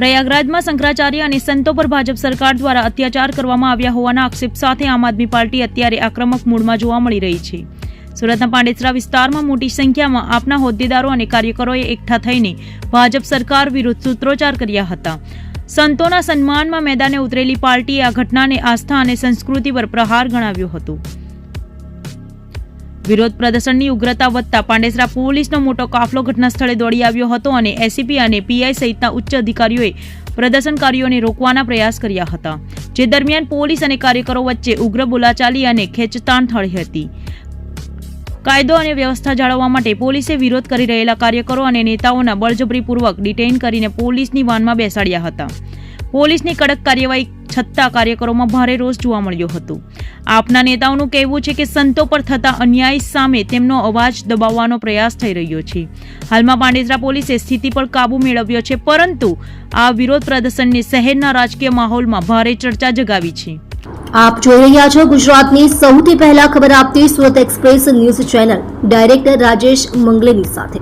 પ્રયાગરાજમાં શંકરાચાર્ય અને સંતો પર ભાજપ સરકાર દ્વારા અત્યાચાર કરવામાં આવ્યા હોવાના આક્ષેપ સાથે આમ આદમી પાર્ટી અત્યારે આક્રમક મૂડમાં જોવા મળી રહી છે। સુરતના પાંડેસરા વિસ્તારમાં મોટી સંખ્યામાં આપના હોદ્દેદારો અને કાર્યકરોએ એકઠા થઈને ભાજપ સરકાર વિરુદ્ધ સૂત્રોચ્ચાર કર્યા હતા। સંતોના સન્માનમાં મેદાને ઉતરેલી પાર્ટીએ આ ઘટનાને આસ્થા અને સંસ્કૃતિ પર પ્રહાર ગણાવ્યો હતો। વિરોધ પ્રદર્શનની ઉગ્રતા વધતા પાંડેસરા પોલીસનો મોટો કાફલો ઘટના સ્થળે દોડી આવ્યો હતો અને એસીપી અને પીઆઈ સહિતના ઉચ્ચ અધિકારીઓએ પ્રદર્શનકારીઓને રોકવાના પ્રયાસ કર્યા હતા, જે દરમિયાન પોલીસ અને કાર્યકરો વચ્ચે ઉગ્ર બોલાચાલી અને ખેંચતાણ થઈ હતી। કાયદો અને વ્યવસ્થા જાળવવા માટે પોલીસે વિરોધ કરી રહેલા કાર્યકરો અને નેતાઓના બળજબરીપૂર્વક ડિટેઇન કરીને પોલીસની વાનમાં બેસાડ્યા હતા। પોલીસની કડક કાર્યવાહી છતાં કાર્યકરોમાં ભારે રોષ જોવા મળ્યો હતો। આપના નેતાઓનું કહેવું છે કે સંતો પર થતા અન્યાય સામે તેમનો અવાજ દબાવવાનો પ્રયાસ થઈ રહ્યો છે। હાલમાં પાંડેસરા પોલીસે સ્થિતિ પર કાબુ મેળવ્યો છે, પરંતુ આ વિરોધ પ્રદર્શનને શહેરના રાજકીય માહોલમાં ભારે ચર્ચા જગાવી છે। આપ જોઈ રહ્યા છો ગુજરાતની સૌથી પહેલા ખબર આપતી Surat express news channel director Rajesh મંગલેની સાથે।